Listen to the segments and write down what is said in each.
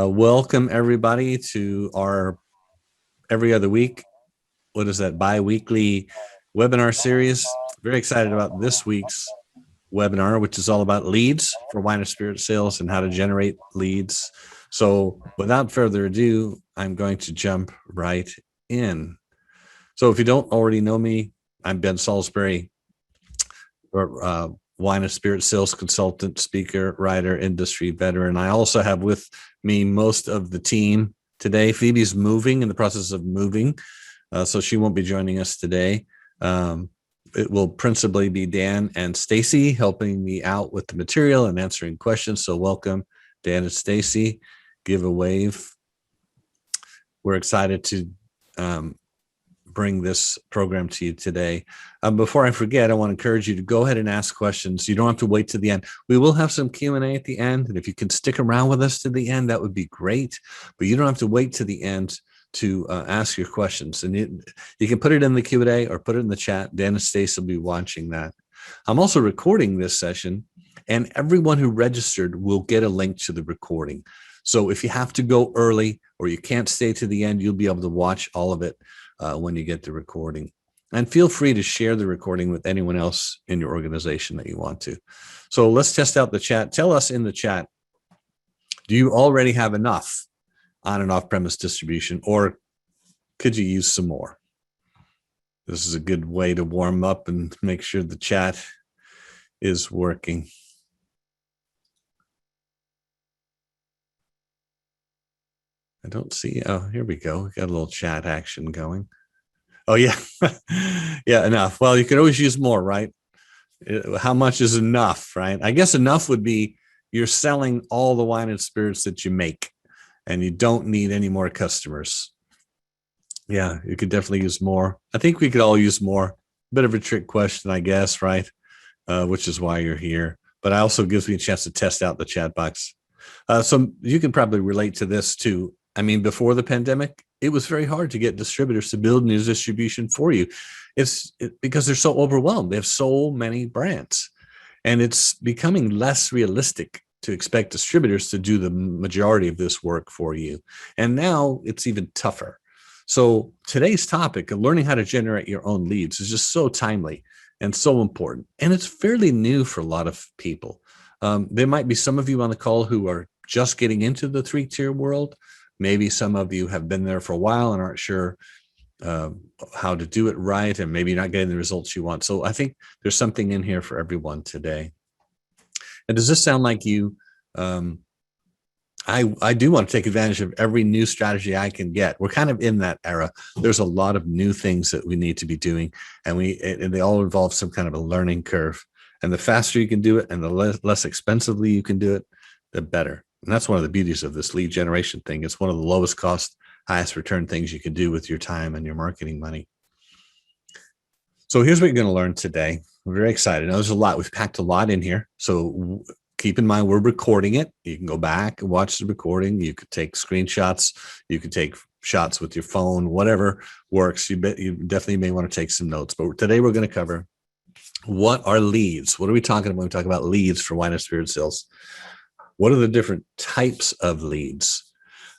Welcome everybody to our every other week. What is that? Bi-weekly webinar series. Very excited about this week's webinar, which is all about leads for wine and spirit sales and how to generate leads. So without further ado, I'm going to jump right in. So if you don't already know me, I'm Ben Salisbury, wine and spirit sales consultant, speaker, writer, industry veteran. I also have with me most of the team today. Phoebe's moving, in the process of moving, so she won't be joining us today. It will principally be Dan and Stacy helping me out with the material and answering questions. So welcome, Dan and Stacy. Give a wave. We're excited to bring this program to you today. Before I forget, I want to encourage you to go ahead and ask questions. You don't have to wait to the end. We will have some Q&A at the end, and if you can stick around with us to the end, that would be great. But you don't have to wait to the end to ask your questions. And you can put it in the Q&A or put it in the chat. Dan and Stace will be watching that. I'm also recording this session, and everyone who registered will get a link to the recording. So if you have to go early or you can't stay to the end, you'll be able to watch all of it when you get the recording. And feel free to share the recording with anyone else in your organization that you want to. So let's test out the chat. Tell us in the chat, do you already have enough on and off-premise distribution, or could you use some more? This is a good way to warm up and make sure the chat is working. I don't see, oh, here we go. We got a little chat action going. Oh yeah, yeah, enough. Well, you could always use more, right? How much is enough, right? I guess enough would be you're selling all the wine and spirits that you make and you don't need any more customers. Yeah, you could definitely use more. I think we could all use more. Bit of a trick question, I guess, right? Which is why you're here. But it also gives me a chance to test out the chat box. So you can probably relate to this too. I mean, before the pandemic, it was very hard to get distributors to build new distribution for you. It's because they're so overwhelmed. They have so many brands, and it's becoming less realistic to expect distributors to do the majority of this work for you. And now it's even tougher. So today's topic of learning how to generate your own leads is just so timely and so important. And it's fairly new for a lot of people. There might be some of you on the call who are just getting into the three-tier world. Maybe some of you have been there for a while and aren't sure how to do it right, and maybe not getting the results you want. So I think there's something in here for everyone today. And does this sound like you? I do want to take advantage of every new strategy I can get. We're kind of in that era. There's a lot of new things that we need to be doing, and they all involve some kind of a learning curve. And the faster you can do it and the less expensively you can do it, the better. And that's one of the beauties of this lead generation thing. It's one of the lowest cost, highest return things you can do with your time and your marketing money. So here's what you're going to learn today. I'm very excited. Now, there's a lot. We've packed a lot in here. So keep in mind, we're recording it. You can go back and watch the recording. You could take screenshots. You could take shots with your phone, whatever works. You definitely may want to take some notes. But today we're going to cover what are leads. What are we talking about when we talk about leads for wine and spirit sales? What are the different types of leads?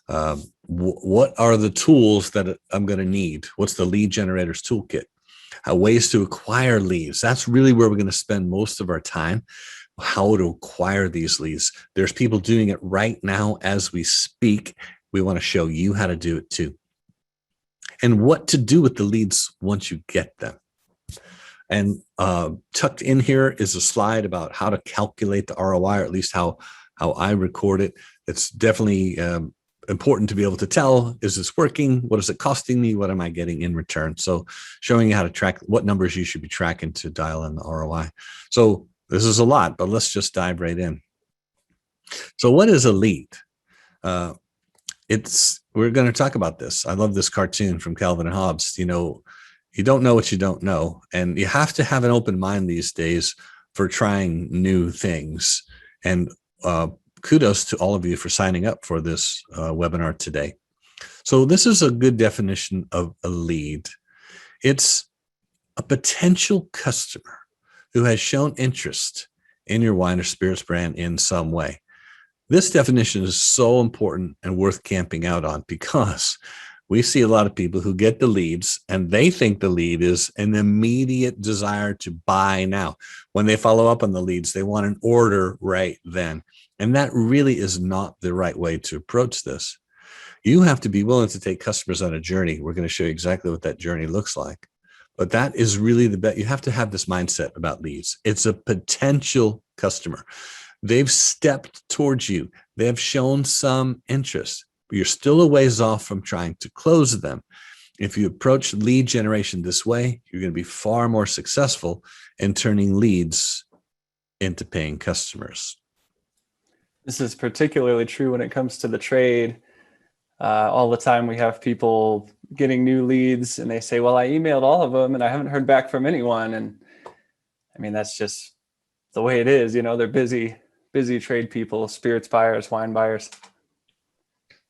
What are the tools that I'm going to need? What's the lead generators toolkit? Ways to acquire leads. That's really where we're going to spend most of our time. How to acquire these leads. There's people doing it right now as we speak. We want to show you how to do it too. And what to do with the leads once you get them. And tucked in here is a slide about how to calculate the ROI, or at least how I record it. It's definitely important to be able to tell, is this working? What is it costing me? What am I getting in return? So showing you how to track what numbers you should be tracking to dial in the ROI. So this is a lot, but let's just dive right in. So what is a lead? We're going to talk about this. I love this cartoon from Calvin and Hobbes. You know, you don't know what you don't know. And you have to have an open mind these days for trying new things. And kudos to all of you for signing up for this webinar today. So this is a good definition of a lead. It's a potential customer who has shown interest in your wine or spirits brand in some way. This definition is so important and worth camping out on, because we see a lot of people who get the leads and they think the lead is an immediate desire to buy now. When they follow up on the leads, they want an order right then. And that really is not the right way to approach this. You have to be willing to take customers on a journey. We're going to show you exactly what that journey looks like. But that is really the bet. You have to have this mindset about leads. It's a potential customer. They've stepped towards you. They have shown some interest. But you're still a ways off from trying to close them. If you approach lead generation this way, you're going to be far more successful in turning leads into paying customers. This is particularly true when it comes to the trade. All the time we have people getting new leads and they say, well, I emailed all of them and I haven't heard back from anyone. And I mean, that's just the way it is. You know, they're busy trade people, spirits buyers, wine buyers.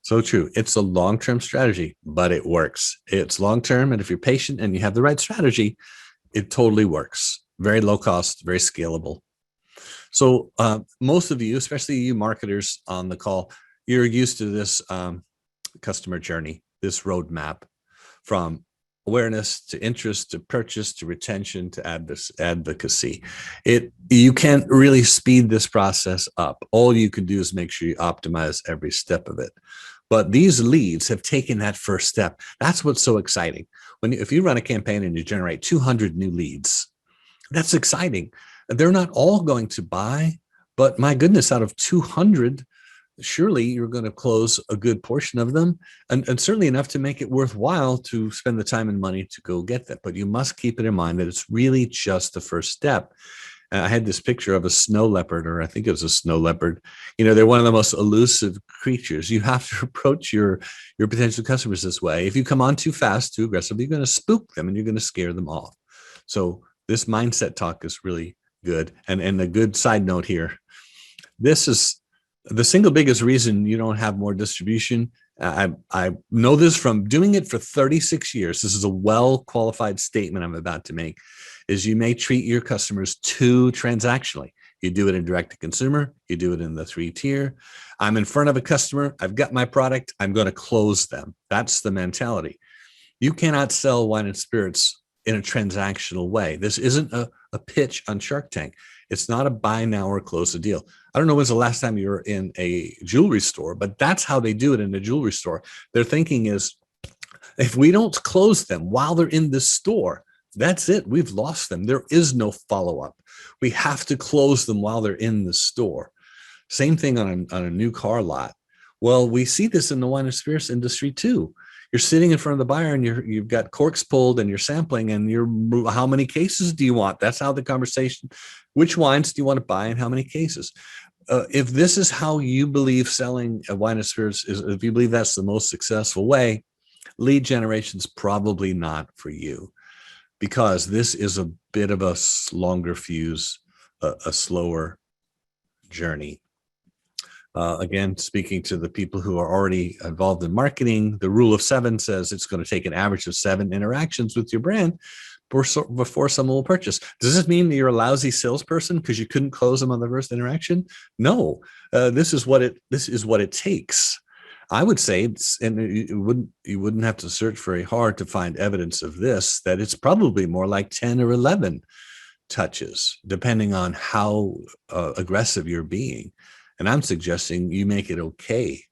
So true. It's a long-term strategy, but it works. It's long-term. And if you're patient and you have the right strategy, it totally works. Very low cost, very scalable. So most of you, especially you marketers on the call, you're used to this customer journey, this roadmap from awareness to interest to purchase to retention to advocacy. You can't really speed this process up. All you can do is make sure you optimize every step of it. But these leads have taken that first step. That's what's so exciting. If you run a campaign and you generate 200 new leads, that's exciting. They're not all going to buy, but my goodness, out of 200, surely you're going to close a good portion of them, and certainly enough to make it worthwhile to spend the time and money to go get them. But you must keep it in mind that it's really just the first step. I had this picture of a snow leopard, or I think it was a snow leopard. You know, they're one of the most elusive creatures. You have to approach your potential customers this way. If you come on too fast, too aggressively, you're going to spook them and you're going to scare them off. So this mindset talk is really good. And a good side note here, this is the single biggest reason you don't have more distribution. I know this from doing it for 36 years. This is a well-qualified statement I'm about to make, is you may treat your customers too transactionally. You do it in direct to consumer, you do it in the 3-tier. I'm in front of a customer, I've got my product, I'm going to close them. That's the mentality. You cannot sell wine and spirits in a transactional way. This isn't a pitch on Shark Tank. It's not a buy now or close the deal. I don't know when's the last time you were in a jewelry store, but that's how they do it in a jewelry store. Their thinking is, if we don't close them while they're in this store, that's it. We've lost them. There is no follow-up. We have to close them while they're in the store. Same thing on a new car lot. Well, we see this in the wine and spirits industry too. You're sitting in front of the buyer and you've got corks pulled and you're sampling, and how many cases do you want? That's how the conversation, which wines do you want to buy and how many cases? If this is how you believe selling a wine and spirits is, if you believe that's the most successful way, lead generation is probably not for you, because this is a bit of a longer fuse, a slower journey. Again, speaking to the people who are already involved in marketing, the rule of 7 says it's going to take an average of 7 interactions with your brand before someone will purchase. Does this mean that you're a lousy salesperson because you couldn't close them on the first interaction? No, this is what it takes. I would say, and you wouldn't have to search very hard to find evidence of this, that it's probably more like 10 or 11 touches, depending on how aggressive you're being. And I'm suggesting you make it okay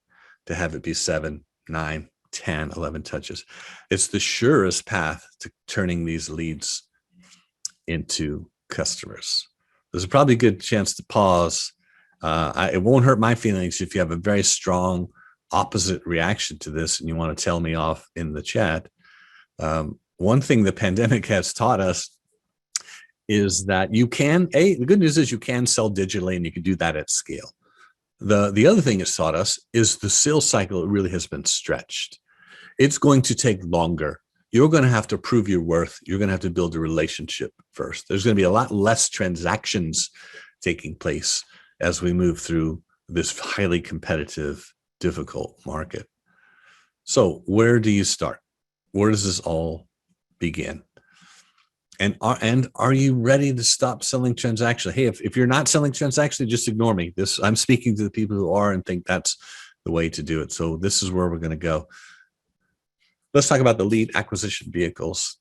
to have it be 7, 9, 10, 11 touches. It's the surest path to turning these leads into customers. There's a probably good chance to pause. It won't hurt my feelings if you have a very strong opposite reaction to this and you want to tell me off in the chat. One thing the pandemic has taught us is that you can, the good news is you can sell digitally and you can do that at scale. The other thing it's taught us is the sales cycle really has been stretched. It's going to take longer. You're going to have to prove your worth. You're going to have to build a relationship first. There's going to be a lot less transactions taking place as we move through this highly competitive, difficult market. So where do you start? Where does this all begin? And are you ready to stop selling transactionally? Hey, if you're not selling transactionally, just ignore me. I'm speaking to the people who are and think that's the way to do it. So this is where we're going to go. Let's talk about the lead acquisition vehicles.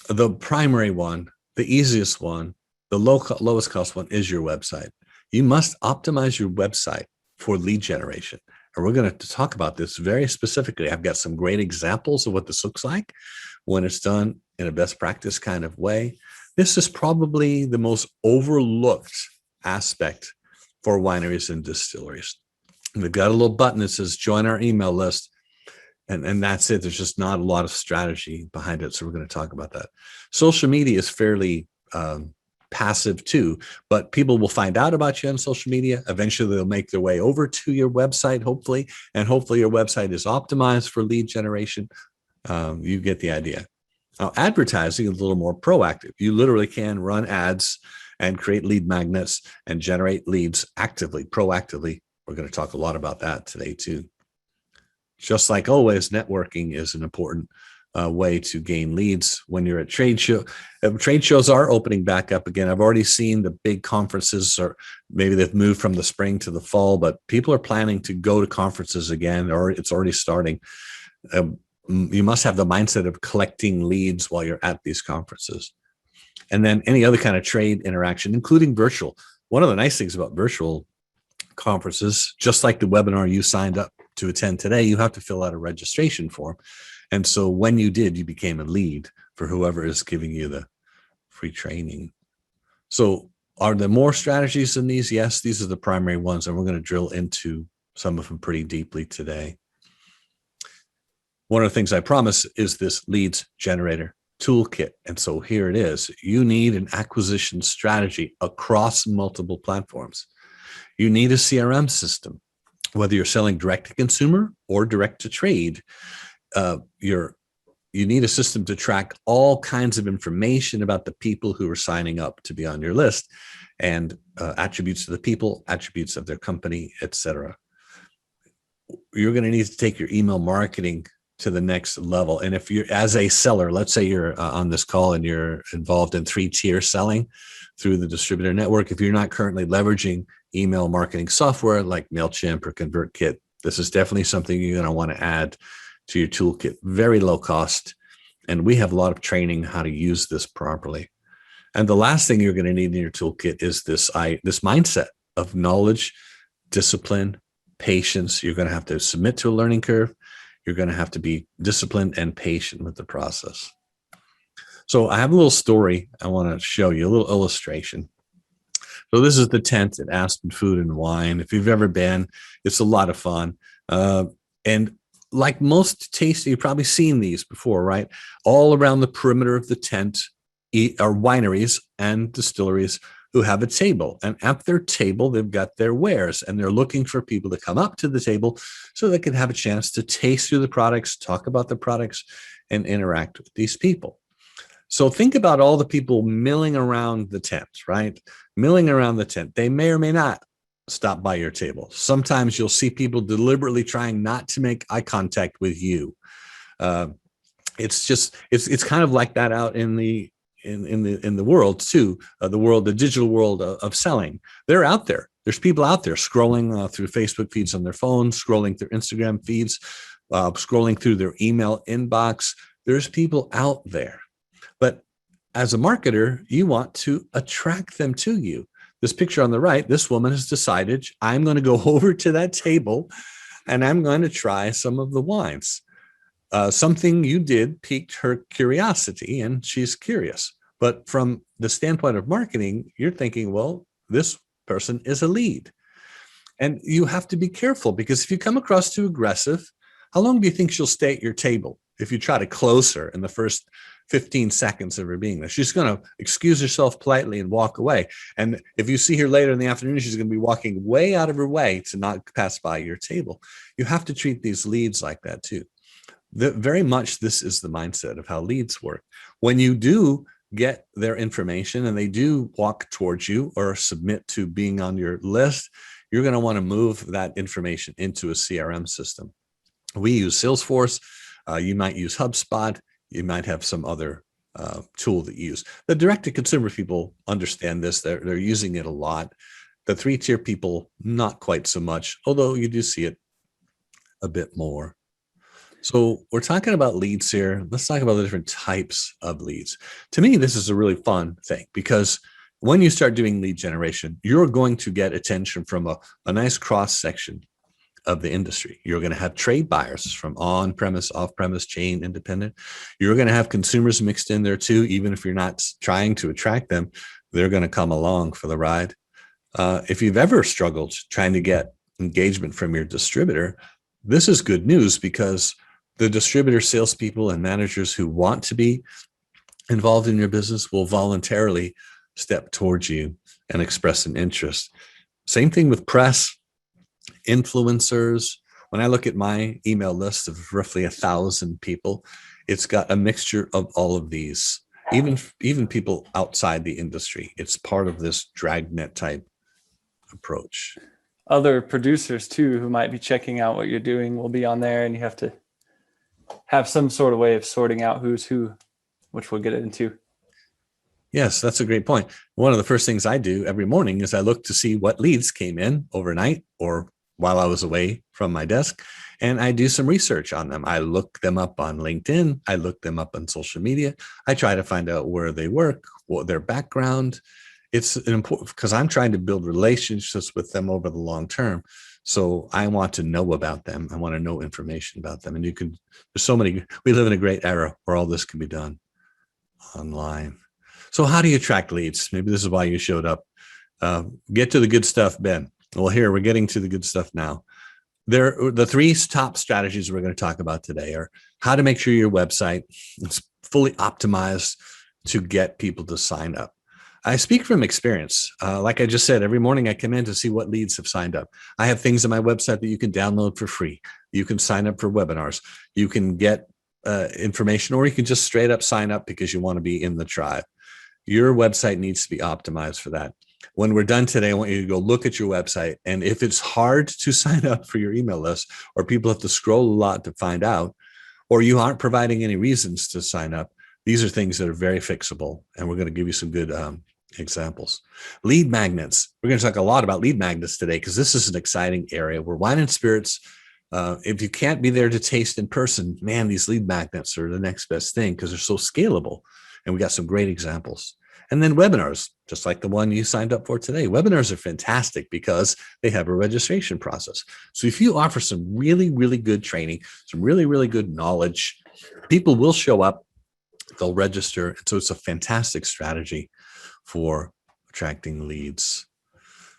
The primary one, the easiest one, the lowest cost one is your website. You must optimize your website for lead generation. And we're going to talk about this very specifically. I've got some great examples of what this looks like when it's done in a best practice kind of way. This is probably the most overlooked aspect for wineries and distilleries. We've got a little button that says join our email list. And that's it. There's just not a lot of strategy behind it. So we're going to talk about that. Social media is fairly passive too, but people will find out about you on social media. Eventually they'll make their way over to your website, hopefully, and hopefully your website is optimized for lead generation. You get the idea. Now, advertising is a little more proactive. You literally can run ads and create lead magnets and generate leads actively, proactively. We're going to talk a lot about that today too. Just like always, networking is an important way to gain leads when you're at trade show. Trade shows are opening back up again. I've already seen the big conferences, or maybe they've moved from the spring to the fall, but people are planning to go to conferences again, or it's already starting. You must have the mindset of collecting leads while you're at these conferences. And then any other kind of trade interaction, including virtual. One of the nice things about virtual conferences, just like the webinar you signed up to attend today, you have to fill out a registration form. And so when you did, you became a lead for whoever is giving you the free training. So are there more strategies than these? Yes, these are the primary ones, and we're going to drill into some of them pretty deeply today. One of the things I promise is this leads generator toolkit. And so here it is. You need an acquisition strategy across multiple platforms. You need a CRM system. Whether you're selling direct to consumer or direct to trade, you need a system to track all kinds of information about the people who are signing up to be on your list, and attributes of the people, attributes of their company, etc. You're going to need to take your email marketing to the next level. And if you're, as a seller, let's say you're on this call and you're involved in 3-tier selling through the distributor network, if you're not currently leveraging email marketing software like MailChimp or ConvertKit, this is definitely something you're going to want to add to your toolkit. Very low cost. And we have a lot of training how to use this properly. And the last thing you're going to need in your toolkit is this mindset of knowledge, discipline, patience. You're going to have to submit to a learning curve. You're going to have to be disciplined and patient with the process. So I have a little story I want to show you, a little illustration. So this is the tent at Aspen Food and Wine. If you've ever been, it's a lot of fun. And like most tasting, you've probably seen these before, right? All around the perimeter of the tent are wineries and distilleries who have a table. And at their table, they've got their wares, and they're looking for people to come up to the table so they can have a chance to taste through the products, talk about the products, and interact with these people. So think about all the people milling around the tent, right? Milling around the tent. They may or may not stop by your table. Sometimes you'll see people deliberately trying not to make eye contact with you. It's kind of like that out in the world too, the digital world of selling. They're out there. There's people out there scrolling through Facebook feeds on their phones, scrolling through Instagram feeds, scrolling through their email inbox. There's people out there. But as a marketer, you want to attract them to you. This picture on the right, this woman has decided, I'm going to go over to that table and I'm going to try some of the wines. Something you did piqued her curiosity, and she's curious. But from the standpoint of marketing, you're thinking, well, this person is a lead. And you have to be careful, because if you come across too aggressive, how long do you think she'll stay at your table if you try to close her in the first 15 seconds of her being there? She's going to excuse herself politely and walk away. And if you see her later in the afternoon, she's going to be walking way out of her way to not pass by your table. You have to treat these leads like that too. Very much this is the mindset of how leads work. When you do get their information and they do walk towards you or submit to being on your list, you're going to want to move that information into a CRM system. We use Salesforce. You might use HubSpot. You might have some other tool that you use. The direct-to-consumer people understand this. They're using it a lot. The three-tier people, not quite so much, although you do see it a bit more. So we're talking about leads here. Let's talk about the different types of leads. To me, this is a really fun thing because when you start doing lead generation, you're going to get attention from a nice cross-section of the industry. You're going to have trade buyers from on-premise, off-premise, chain, independent. You're going to have consumers mixed in there too. Even if you're not trying to attract them, they're going to come along for the ride. If you've ever struggled trying to get engagement from your distributor, this is good news because the distributor salespeople and managers who want to be involved in your business will voluntarily step towards you and express an interest. Same thing with press, influencers. When I look at my email list of roughly 1,000 people, it's got a mixture of all of these, even people outside the industry. It's part of this dragnet type approach. Other producers too, who might be checking out what you're doing, will be on there, and you have to have some sort of way of sorting out who's who, which we'll get into. Yes, that's a great point. One of the first things I do every morning is I look to see what leads came in overnight or while I was away from my desk, and I do some research on them. I look them up on LinkedIn. I look them up on social media. I try to find out where they work, what their background. It's important because I'm trying to build relationships with them over the long term. So I want to know about them. I want to know information about them. And there's so many, we live in a great era where all this can be done online. So how do you attract leads? Maybe this is why you showed up. Get to the good stuff, Ben. Well, here we're getting to the good stuff now. The three top strategies we're going to talk about today are how to make sure your website is fully optimized to get people to sign up. I speak from experience. Like I just said, every morning I come in to see what leads have signed up. I have things on my website that you can download for free. You can sign up for webinars. You can get information, or you can just straight up sign up because you want to be in the tribe. Your website needs to be optimized for that. When we're done today, I want you to go look at your website. And if it's hard to sign up for your email list, or people have to scroll a lot to find out, or you aren't providing any reasons to sign up, these are things that are very fixable. And we're going to give you some good examples. Lead magnets. We're going to talk a lot about lead magnets today because this is an exciting area where wine and spirits, if you can't be there to taste in person, man, these lead magnets are the next best thing because they're so scalable. And we got some great examples. And then webinars, just like the one you signed up for today. Webinars are fantastic because they have a registration process. So if you offer some really, really good training, some really, really good knowledge, people will show up, they'll register. And so it's a fantastic strategy for attracting leads.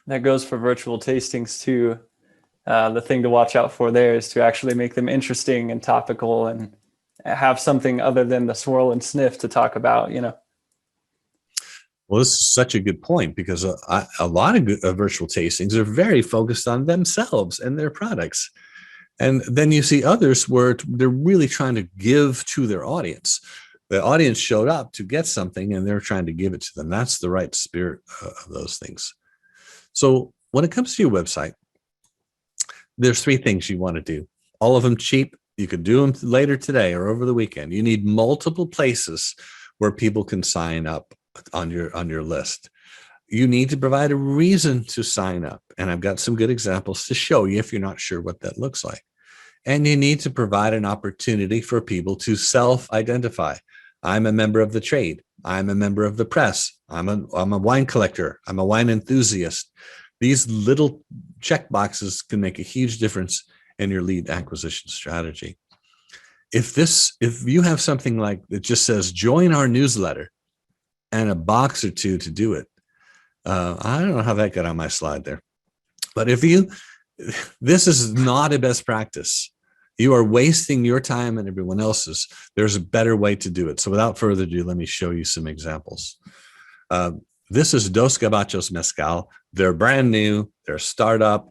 That goes for virtual tastings too. The thing to watch out for there is to actually make them interesting and topical and have something other than the swirl and sniff to talk about, Well, this is such a good point because a lot of virtual tastings are very focused on themselves and their products. And then you see others where they're really trying to give to their audience. The audience showed up to get something and they're trying to give it to them. That's the right spirit of those things. So when it comes to your website, there's three things you want to do. All of them cheap. You could do them later today or over the weekend. You need multiple places where people can sign up on your list. You need to provide a reason to sign up. And I've got some good examples to show you if you're not sure what that looks like. And you need to provide an opportunity for people to self-identify. I'm a member of the trade. I'm a member of the press. I'm a wine collector. I'm a wine enthusiast. These little check boxes can make a huge difference in your lead acquisition strategy. If you have something like that just says join our newsletter and a box or two to do it, I don't know how that got on my slide there, but this is not a best practice. You are wasting your time and everyone else's. There's a better way to do it. So without further ado, let me show you some examples. This is Dos Gabachos Mezcal. They're brand new. They're a startup.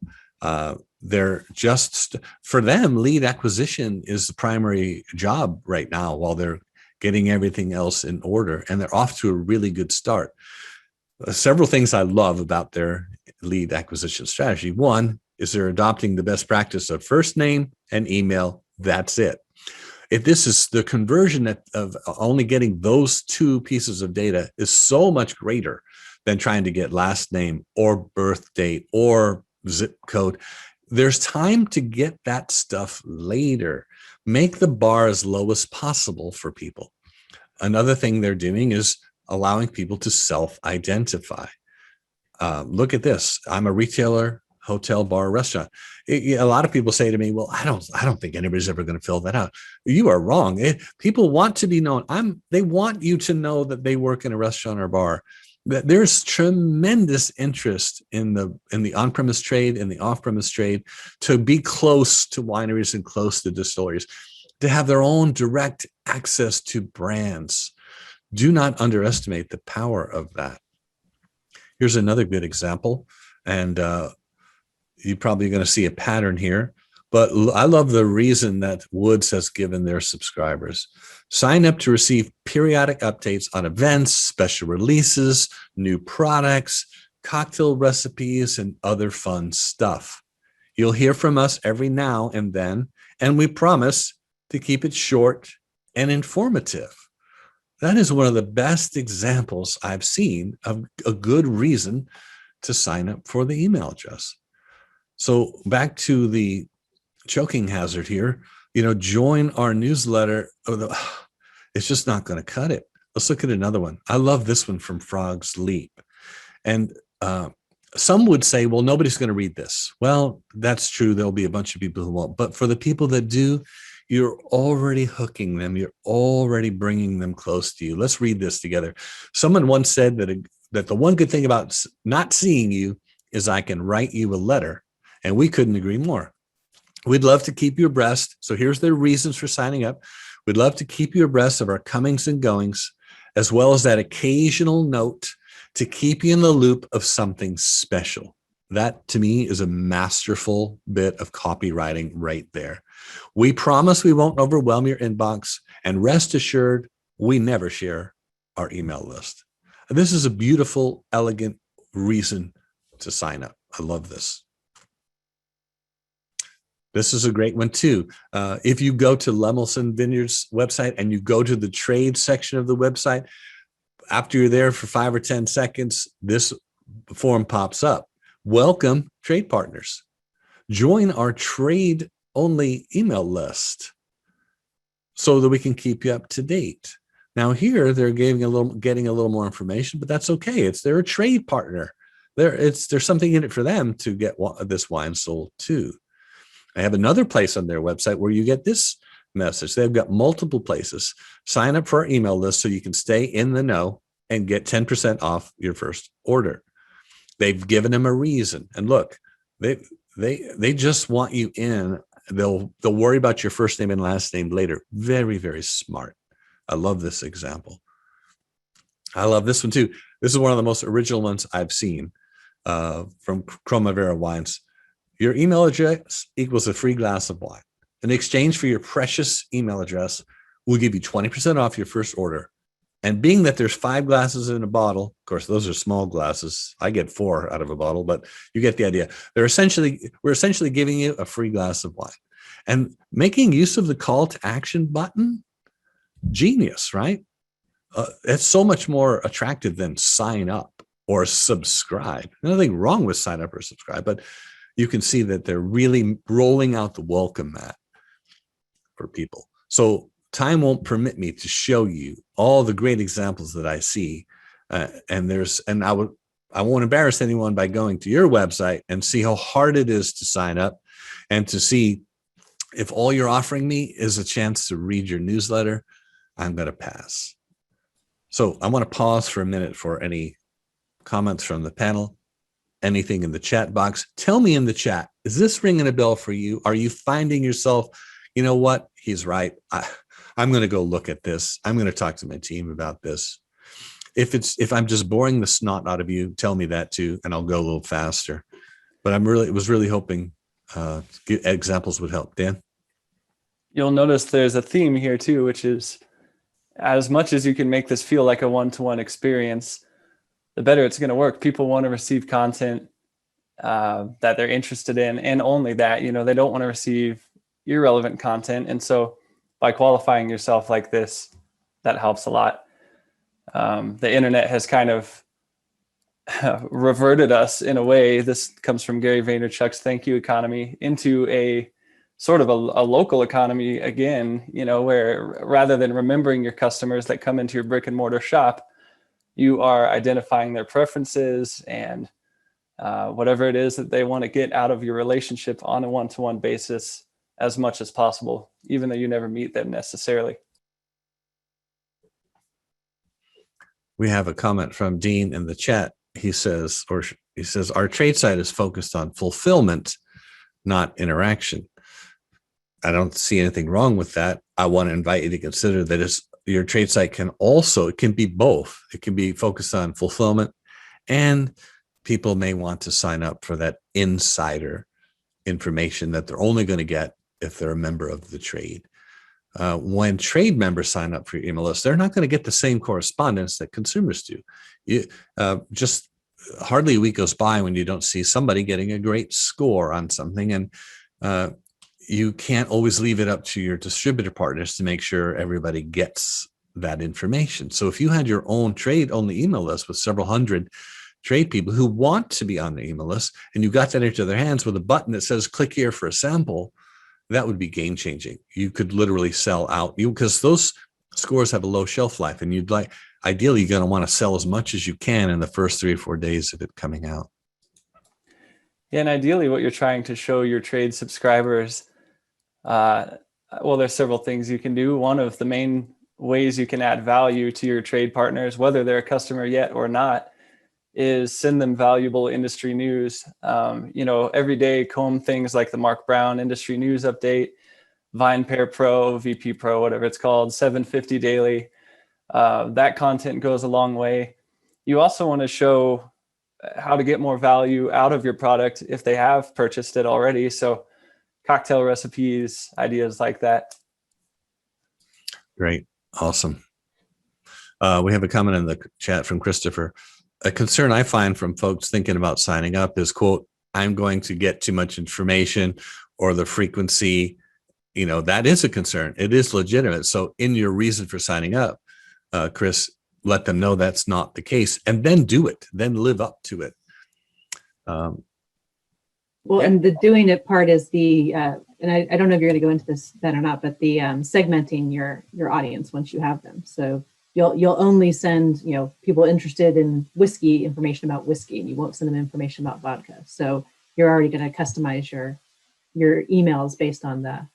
They're just, for them, lead acquisition is the primary job right now while they're getting everything else in order. And they're off to a really good start. Several things I love about their lead acquisition strategy. One is they're adopting the best practice of first name and email. That's it. If this is the conversion of only getting those two pieces of data is so much greater than trying to get last name or birth date or zip code. There's time to get that stuff later. Make the bar as low as possible for people. Another thing they're doing is allowing people to self-identify. Look at this. I'm a retailer, hotel, bar, restaurant. A lot of people say to me, well, I don't think anybody's ever going to fill that out. You are wrong. People want to be known. They want you to know that they work in a restaurant or bar. That there's tremendous interest in the on-premise trade and the off-premise trade to be close to wineries and close to distilleries, to have their own direct access to brands. Do not underestimate the power of that. Here's another good example, and you're probably going to see a pattern here, but I love the reason that Woods has given their subscribers. Sign up to receive periodic updates on events, special releases, new products, cocktail recipes, and other fun stuff. You'll hear from us every now and then, and we promise to keep it short and informative. That is one of the best examples I've seen of a good reason to sign up for the email address. So back to the choking hazard here, join our newsletter. It's just not going to cut it. Let's look at another one. I love this one from Frog's Leap. And some would say, well, nobody's going to read this. Well, that's true. There'll be a bunch of people who won't. But for the people that do, you're already hooking them. You're already bringing them close to you. Let's read this together. Someone once said that the one good thing about not seeing you is I can write you a letter, and we couldn't agree more. We'd love to keep you abreast. So here's the reasons for signing up. We'd love to keep you abreast of our comings and goings, as well as that occasional note to keep you in the loop of something special. That, to me, is a masterful bit of copywriting right there. We promise we won't overwhelm your inbox, and rest assured, we never share our email list. This is a beautiful, elegant reason to sign up. I love this. This is a great one too. If you go to LEMELSON Vineyards website and you go to the trade section of the website, after you're there for 5 or 10 seconds, this form pops up. Welcome, trade partners. Join our trade-only email list so that we can keep you up to date. Now here they're getting a little more information, but that's okay. They're a trade partner. There's something in it for them to get this wine sold too. I have another place on their website where you get this message. They've got multiple places. Sign up for our email list so you can stay in the know and get 10% off your first order. They've given them a reason. And look, they just want you in. They'll worry about your first name and last name later. Very, very smart. I love this example. I love this one too. This is one of the most original ones I've seen from Cromavera Wines. Your email address equals a free glass of wine. In exchange for your precious email address, we'll give you 20% off your first order. And being that there's 5 glasses in a bottle, of course, those are small glasses. I get 4 out of a bottle, but you get the idea. We're essentially giving you a free glass of wine. And making use of the call to action button, genius, right? It's so much more attractive than sign up or subscribe. Nothing wrong with sign up or subscribe, but you can see that they're really rolling out the welcome mat for people. So time won't permit me to show you all the great examples that I see. And I won't embarrass anyone by going to your website and see how hard it is to sign up and to see if all you're offering me is a chance to read your newsletter. I'm going to pass. So I want to pause for a minute for any comments from the panel. Anything in the chat box. Tell me in the chat, is this ringing a bell for you? Are you finding yourself, you know what? He's right. I'm going to go look at this. I'm going to talk to my team about this. If I'm just boring the snot out of you, tell me that too, and I'll go a little faster. But I was really hoping examples would help. Dan? You'll notice there's a theme here too, which is as much as you can make this feel like a one-to-one experience, the better it's going to work. People want to receive content that they're interested in, and only that. They don't want to receive irrelevant content. And so by qualifying yourself like this, that helps a lot. The internet has kind of reverted us in a way. This comes from Gary Vaynerchuk's thank you economy into a sort of a local economy again, where rather than remembering your customers that come into your brick and mortar shop, you are identifying their preferences and whatever it is that they want to get out of your relationship on a one-to-one basis as much as possible, even though you never meet them necessarily. We have a comment from Dean in the chat. He says, our trade site is focused on fulfillment, not interaction. I don't see anything wrong with that. I want to invite you to consider that your trade site it can be both. It can be focused on fulfillment, and people may want to sign up for that insider information that they're only going to get if they're a member of the trade. When trade members sign up for your email list, they're not going to get the same correspondence that consumers do. Just hardly a week goes by when you don't see somebody getting a great score on something, and you can't always leave it up to your distributor partners to make sure everybody gets that information. So if you had your own trade-only email list with several hundred trade people who want to be on the email list, and you got that into their hands with a button that says click here for a sample, that would be game changing. You could literally sell out because those scores have a low shelf life, and ideally you're going to want to sell as much as you can in the first 3 or 4 days of it coming out. Yeah, and ideally what you're trying to show your trade subscribers, well, there's several things you can do. One of the main ways you can add value to your trade partners, whether they're a customer yet or not, is send them valuable industry news. Every day comb things like the Mark Brown industry news update, VinePair Pro, VP Pro, whatever it's called, 750 daily. That content goes a long way. You also want to show how to get more value out of your product if they have purchased it already. So cocktail recipes, ideas like that. Great. Awesome. We have a comment in the chat from Christopher. A concern I find from folks thinking about signing up is, quote, I'm going to get too much information, or the frequency, that is a concern. It is legitimate. So in your reason for signing up, Chris, let them know that's not the case, and then do it, then live up to it. Well, and the doing it part is the, and I don't know if you're going to go into that or not, but the segmenting your audience once you have them. So you'll only send, people interested in whiskey information about whiskey, and you won't send them information about vodka. So you're already going to customize your emails based on the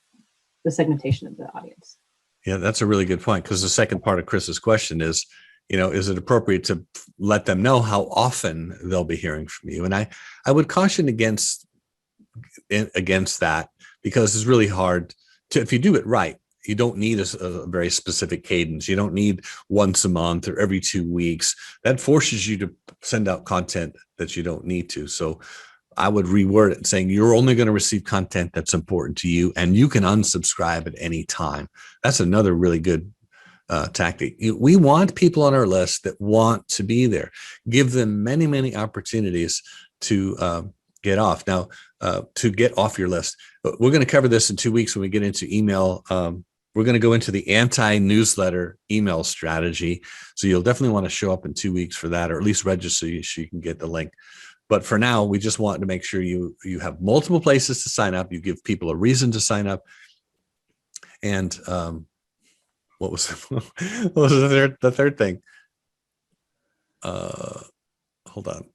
segmentation of the audience. Yeah, that's a really good point, because the second part of Chris's question is, is it appropriate to let them know how often they'll be hearing from you? And I would caution against that, because it's really hard to, if you do it right, you don't need a very specific cadence. You don't need once a month or every 2 weeks. That forces you to send out content that you don't need to. So I would reword it saying you're only going to receive content that's important to you, and you can unsubscribe at any time. That's another really good tactic. We want people on our list that want to be there. Give them many, many opportunities to get off. Now, to get off your list, we're going to cover this in 2 weeks when we get into email. We're going to go into the anti-newsletter email strategy. So you'll definitely want to show up in 2 weeks for that, or at least register so you can get the link. But for now, we just want to make sure you have multiple places to sign up. You give people a reason to sign up. And what was the third thing? Hold on.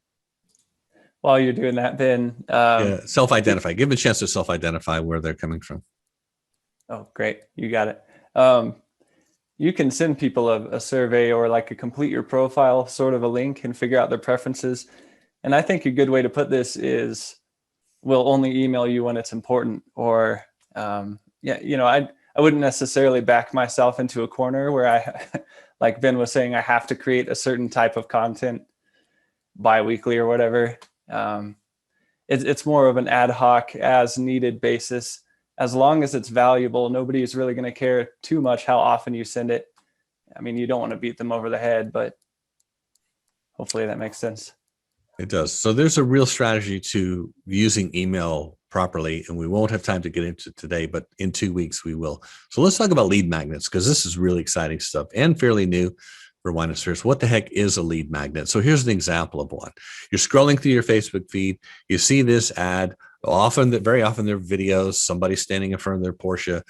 While you're doing that, Ben. Self-identify. Give them a chance to self-identify where they're coming from. Oh, great. You got it. You can send people a survey, or like a complete your profile sort of a link, and figure out their preferences. And I think a good way to put this is, we'll only email you when it's important. Or, I wouldn't necessarily back myself into a corner where I, like Ben was saying, I have to create a certain type of content bi-weekly or whatever. It's more of an ad hoc, as needed basis. As long as it's valuable, nobody is really going to care too much how often you send it. I mean, you don't want to beat them over the head, but hopefully that makes sense. It does. So there's a real strategy to using email properly, and we won't have time to get into it today, but in 2 weeks we will. So let's talk about lead magnets, because this is really exciting stuff and fairly new for wine and spirits. What the heck is a lead magnet? So here's an example of one. You're scrolling through your Facebook feed, you see this ad. Very often they're videos, somebody standing in front of their Porsche,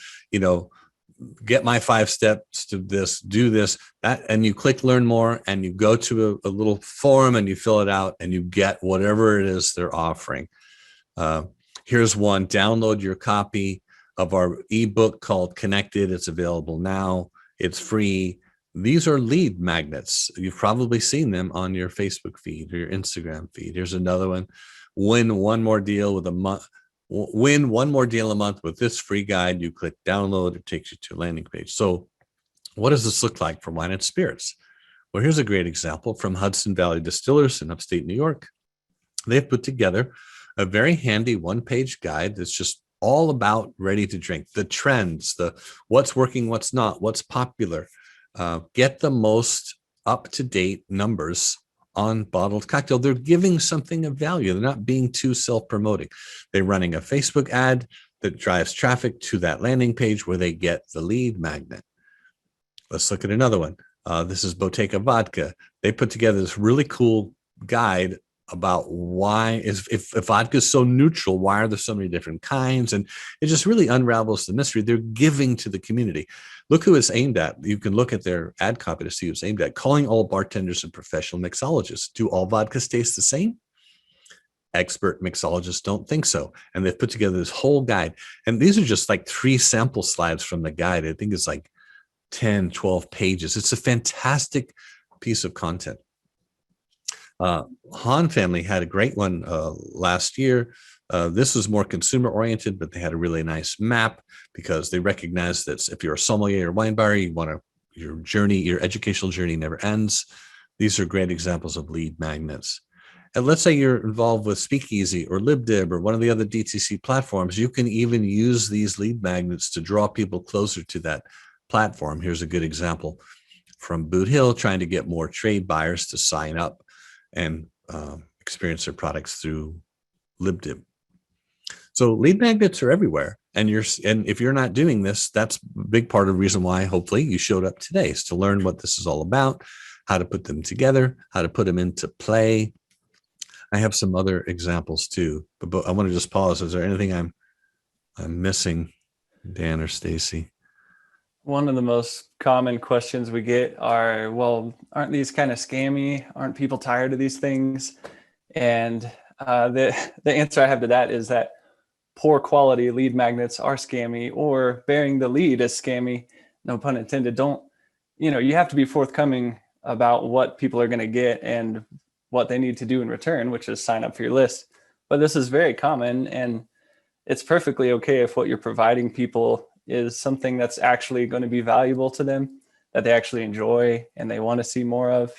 get my 5 steps to this, do this, that, and you click learn more, and you go to a little form and you fill it out, and you get whatever it is they're offering. Here's one: download your copy of our ebook called Connected. It's available now. It's free. These are lead magnets. You've probably seen them on your Facebook feed or your Instagram feed. Here's another one: win one more deal a month with this free guide. You click download, it takes you to a landing page. So what does this look like for wine and spirits? Well, here's a great example from Hudson Valley Distillers in upstate New York. They've put together a very handy one-page guide that's just all about ready to drink, the trends, the what's working, what's not, what's popular. Get the most up-to-date numbers on bottled cocktail. They're giving something of value. They're not being too self-promoting. They're running a Facebook ad that drives traffic to that landing page where they get the lead magnet. Let's look at another one. This is Bottega Vodka. They put together this really cool guide about if vodka is so neutral, why are there so many different kinds? And it just really unravels the mystery. They're giving to the community. Look who it's aimed at. You can look at their ad copy to see who it's aimed at. Calling all bartenders and professional mixologists. Do all vodkas taste the same? Expert mixologists don't think so. And they've put together this whole guide. And these are just like 3 sample slides from the guide. I think it's like 10, 12 pages. It's a fantastic piece of content. Han family had a great one last year. This was more consumer oriented, but they had a really nice map because they recognize that if you're a sommelier or wine buyer, your educational journey never ends. These are great examples of lead magnets. And let's say you're involved with Speakeasy or LibDib or one of the other DTC platforms. You can even use these lead magnets to draw people closer to that platform. Here's a good example from Boot Hill, trying to get more trade buyers to sign up and experience their products through LibDib. So lead magnets are everywhere. And if you're not doing this, that's a big part of the reason why hopefully you showed up today, is to learn what this is all about, how to put them together, how to put them into play. I have some other examples too, but I want to just pause. Is there anything I'm missing, Dan or Stacy? One of the most common questions we get are, well, aren't these kind of scammy? Aren't people tired of these things? And the answer I have to that is that poor quality lead magnets are scammy, or bearing the lead is scammy, no pun intended. You have to be forthcoming about what people are going to get and what they need to do in return, which is sign up for your list. But this is very common, and it's perfectly okay if what you're providing people is something that's actually going to be valuable to them, that they actually enjoy and they want to see more of,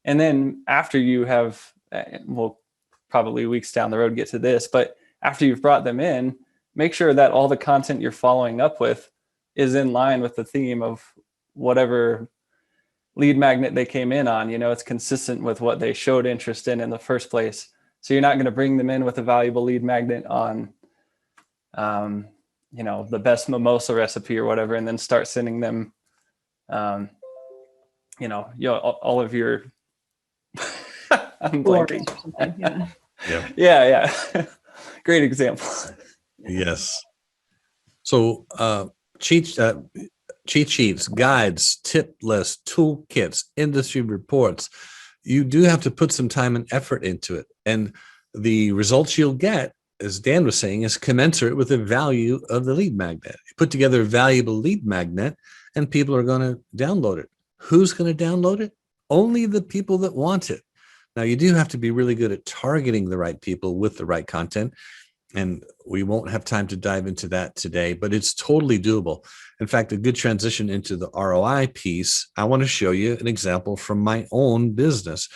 And then after you have, we'll probably weeks down the road get to this, but after you've brought them in, make sure that all the content you're following up with is in line with the theme of whatever lead magnet they came in on. It's consistent with what they showed interest in the first place. So you're not going to bring them in with a valuable lead magnet on the best mimosa recipe or whatever, and then start sending them, all of your, I'm blanking. Yeah. Great example. Yes. So cheat sheets, guides, tip lists, toolkits, industry reports. You do have to put some time and effort into it. And the results you'll get, as Dan was saying, is commensurate with the value of the lead magnet. You put together a valuable lead magnet and people are going to download it. Who's going to download it? Only the people that want it. Now, you do have to be really good at targeting the right people with the right content. And we won't have time to dive into that today, but it's totally doable. In fact, a good transition into the ROI piece, I want to show you an example from my own business.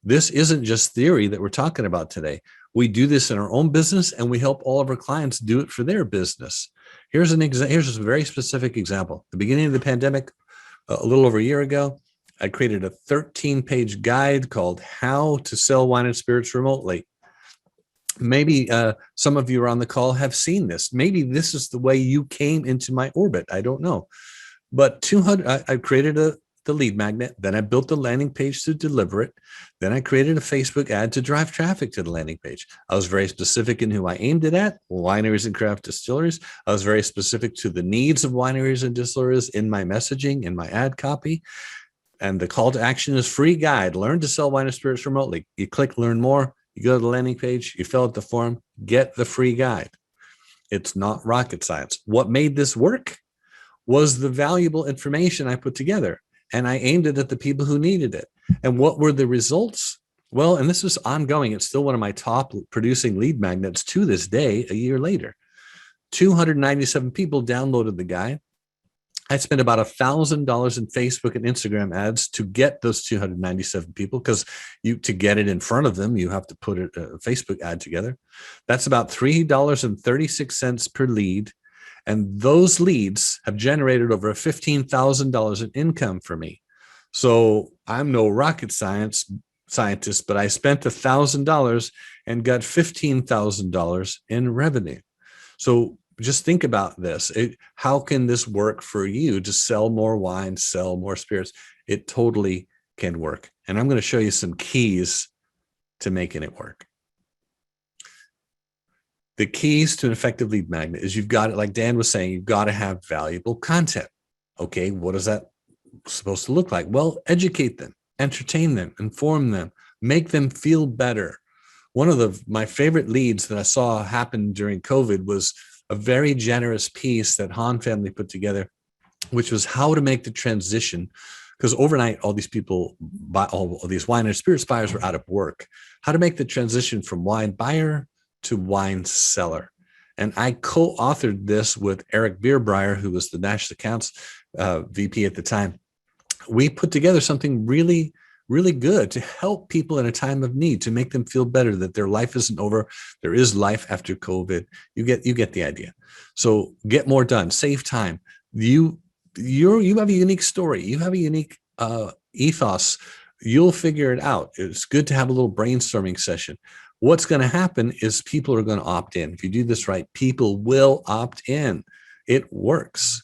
This isn't just theory that we're talking about today. We do this in our own business, and we help all of our clients do it for their business. Here's a very specific example. At the beginning of the pandemic, a little over a year ago, I created a 13-page guide called How to Sell Wine and Spirits Remotely. Maybe some of you are on the call have seen this. Maybe this is the way you came into my orbit. I don't know. But 200, I created the lead magnet. Then I built the landing page to deliver it. Then I created a Facebook ad to drive traffic to the landing page. I was very specific in who I aimed it at, wineries and craft distilleries. I was very specific to the needs of wineries and distilleries in my messaging, in my ad copy. And the call to action is free guide. Learn to sell wine and spirits remotely. You click learn more. You go to the landing page. You fill out the form. Get the free guide. It's not rocket science. What made this work was the valuable information I put together. And I aimed it at the people who needed it. And what were the results? Well, and this is ongoing. It's still one of my top producing lead magnets to this day, a year later. 297 people downloaded the guide. I spent about $1,000 in Facebook and Instagram ads to get those 297 people, because to get it in front of them, you have to put a Facebook ad together. That's about $3.36 per lead. And those leads have generated over $15,000 in income for me. So I'm no rocket scientist, but I spent $1,000 and got $15,000 in revenue. So just think about this. How can this work for you to sell more wine, sell more spirits? It totally can work. And I'm going to show you some keys to making it work. The keys to an effective lead magnet is you've got it, like Dan was saying, you've got to have valuable content. Okay, what is that supposed to look like? Well, educate them, entertain them, inform them, make them feel better. One of my favorite leads that I saw happen during COVID was a very generous piece that Han family put together, which was how to make the transition, because overnight all these people, all these wine and spirits buyers were out of work. How to make the transition from wine buyer to wine seller. And I co-authored this with Eric Bierbreyer, who was the national accounts VP at the time. We put together something really, really good to help people in a time of need, to make them feel better, that their life isn't over. There is life after COVID. You get the idea. So get more done, save time. You have a unique story. You have a unique ethos. You'll figure it out. It's good to have a little brainstorming session. What's going to happen is people are going to opt in. If you do this right, people will opt in. It works.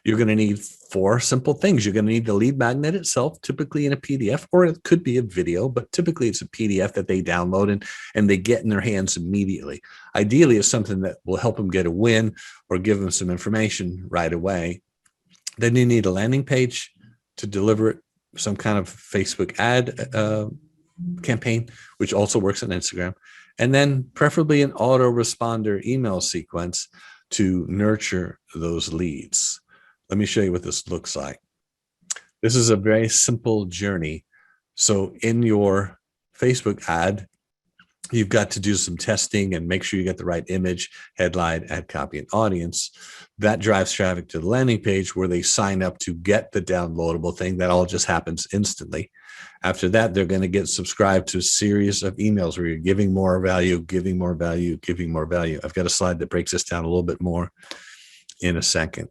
You're going to need 4 simple things. You're going to need the lead magnet itself, typically in a PDF, or it could be a video, but typically it's a PDF that they download and they get in their hands immediately. Ideally, it's something that will help them get a win or give them some information right away. Then you need a landing page to deliver it, some kind of Facebook ad campaign, which also works on Instagram, and then preferably an autoresponder email sequence to nurture those leads. Let me show you what this looks like. This is a very simple journey. So in your Facebook ad, you've got to do some testing and make sure you get the right image, headline, ad copy, and audience. That drives traffic to the landing page where they sign up to get the downloadable thing. That all just happens instantly. After that, they're going to get subscribed to a series of emails where you're giving more value, giving more value, giving more value. I've got a slide that breaks this down a little bit more in a second.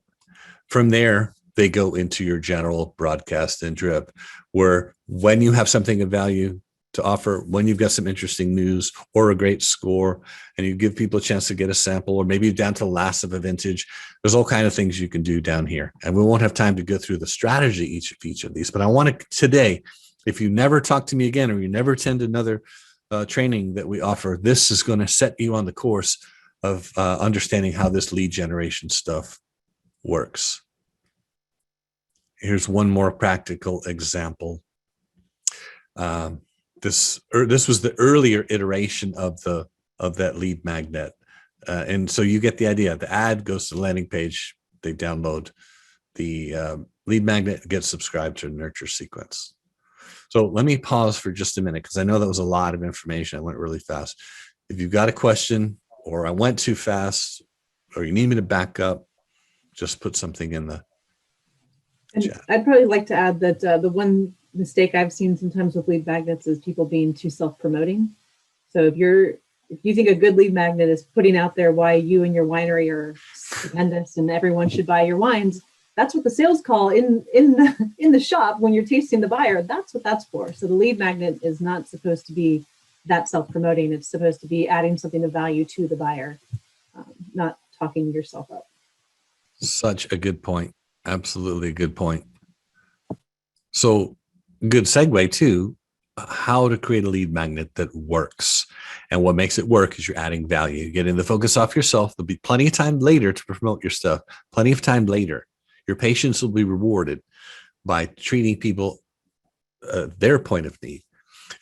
From there, they go into your general broadcast and drip, where when you have something of value to offer, when you've got some interesting news or a great score, and you give people a chance to get a sample, or maybe down to the last of a vintage, there's all kinds of things you can do down here. And we won't have time to go through the strategy each of these, but I want to today, if you never talk to me again, or you never attend another training that we offer, this is going to set you on the course of understanding how this lead generation stuff works. Here's one more practical example. This was the earlier iteration of that lead magnet, and so you get the idea. The ad goes to the landing page. They download the lead magnet, get subscribed to the nurture sequence. So let me pause for just a minute, because I know that was a lot of information. I went really fast. If you've got a question, or I went too fast, or you need me to back up, just put something in the chat. I'd probably like to add that the one mistake I've seen sometimes with lead magnets is people being too self-promoting. So if you think a good lead magnet is putting out there why you and your winery are stupendous and everyone should buy your wines, that's what the sales call in the shop when you're tasting the buyer. That's what that's for. So the lead magnet is not supposed to be that self-promoting. It's supposed to be adding something of value to the buyer, not talking yourself up. Such a good point. Absolutely a good point. So good segue to how to create a lead magnet that works. And what makes it work is you're adding value. You're getting the focus off yourself. There'll be plenty of time later to promote your stuff. Plenty of time later. Your patience will be rewarded by treating people their point of need.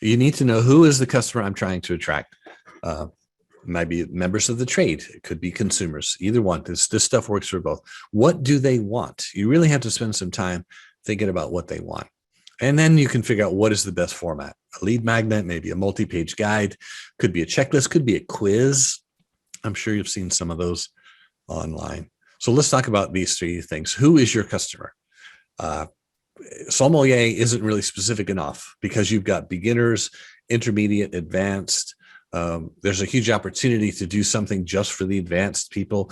You need to know who is the customer I'm trying to attract. Might be members of the trade. It could be consumers. Either one. This stuff works for both. What do they want? You really have to spend some time thinking about what they want. And then you can figure out what is the best format. A lead magnet, maybe a multi-page guide, could be a checklist, could be a quiz. I'm sure you've seen some of those online. So let's talk about these three things. Who is your customer? Sommelier isn't really specific enough because you've got beginners, intermediate, advanced. There's a huge opportunity to do something just for the advanced people.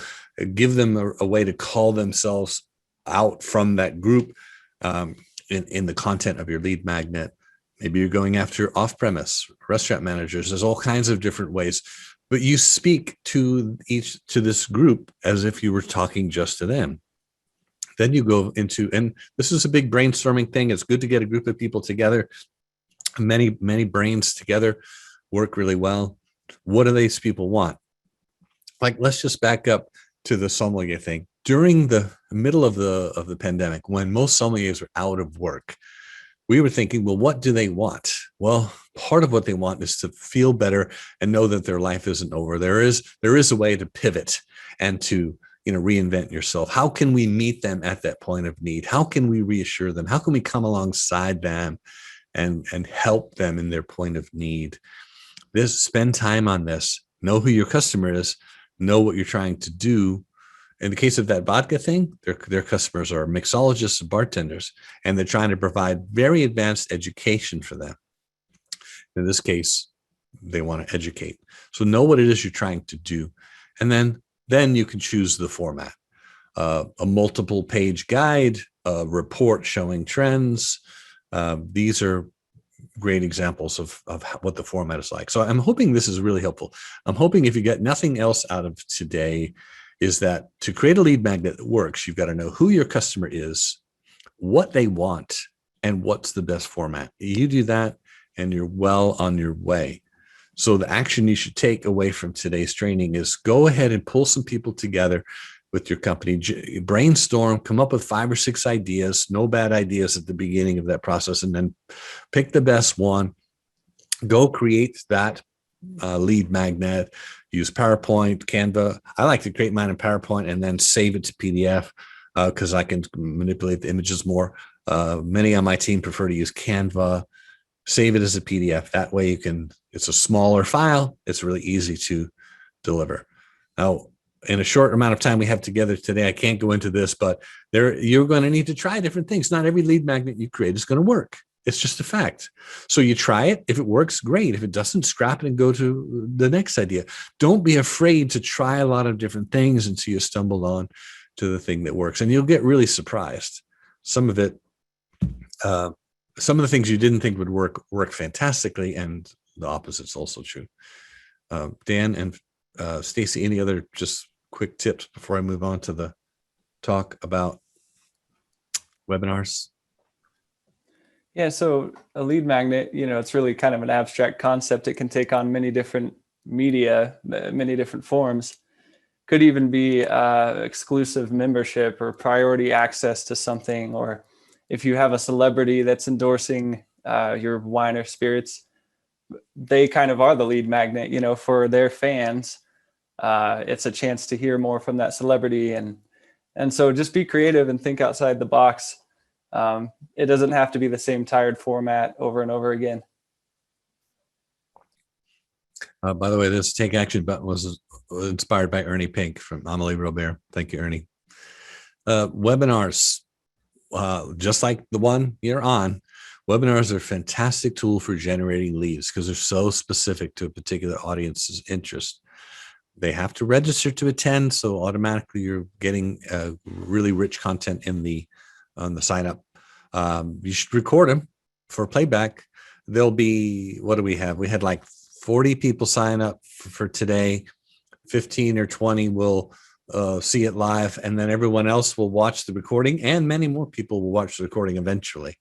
Give them a way to call themselves out from that group in the content of your lead magnet. Maybe you're going after off-premise restaurant managers. There's all kinds of different ways, but you speak to this group as if you were talking just to them. Then you go into, and this is a big brainstorming thing. It's good to get a group of people together. Many brains together work really well. What do these people want? Like, let's just back up to the sommelier thing. During the middle of the pandemic, when most sommeliers were out of work, we were thinking, well, what do they want? Well, part of what they want is to feel better and know that their life isn't over. There is a way to pivot and to reinvent yourself. How can we meet them at that point of need? How can we reassure them? How can we come alongside them and help them in their point of need? Spend time on this. Know who your customer is. Know what you're trying to do. In the case of that vodka thing, their customers are mixologists and bartenders, and they're trying to provide very advanced education for them. In this case, they want to educate. So know what it is you're trying to do. And then you can choose the format. A multiple page guide, a report showing trends. These are great examples of what the format is like. So I'm hoping this is really helpful. I'm hoping if you get nothing else out of today, is that to create a lead magnet that works, you've got to know who your customer is, what they want, and what's the best format. You do that, and you're well on your way. So the action you should take away from today's training is go ahead and pull some people together with your company, brainstorm, come up with 5 or 6 ideas, no bad ideas at the beginning of that process, and then pick the best one. Go create that lead magnet. Use PowerPoint, Canva. I like to create mine in PowerPoint and then save it to PDF because I can manipulate the images more. Many on my team prefer to use Canva. Save it as a PDF. That way it's a smaller file. It's really easy to deliver. Now, in a short amount of time we have together today, I can't go into this, but you're going to need to try different things. Not every lead magnet you create is going to work. It's just a fact. So you try it. If it works, great. If it doesn't, scrap it and go to the next idea. Don't be afraid to try a lot of different things until you stumble on to the thing that works. And you'll get really surprised. Some of the things you didn't think would work fantastically, and the opposite's also true. Dan and Stacy, any other just quick tips before I move on to the talk about webinars? Yeah, so a lead magnet, it's really kind of an abstract concept. It can take on many different media, many different forms. Could even be exclusive membership or priority access to something, or if you have a celebrity that's endorsing your wine or spirits, they kind of are the lead magnet, for their fans. It's a chance to hear more from that celebrity, and so just be creative and think outside the box. It doesn't have to be the same tired format over and over again. By the way, this Take Action button was inspired by Ernie Pink from Amelie Robert. Thank you, Ernie. Webinars, just like the one you're on, webinars are a fantastic tool for generating leads because they're so specific to a particular audience's interest. They have to register to attend, so automatically you're getting really rich content on the sign up. You should record them for playback. There'll be, what do we have? We had like 40 people sign up for today, 15 or 20 will see it live, and then everyone else will watch the recording, and many more people will watch the recording eventually.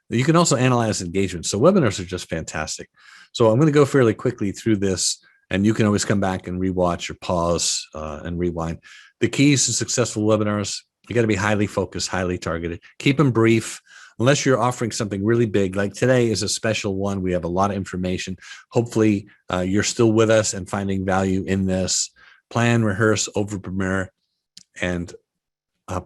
You can also analyze engagement. So webinars are just fantastic. So I'm going to go fairly quickly through this, and you can always come back and rewatch or pause and rewind. The keys to successful webinars: you got to be highly focused, highly targeted. Keep them brief. Unless you're offering something really big, like today is a special one. We have a lot of information. Hopefully you're still with us and finding value in this. Plan, rehearse, over premiere, and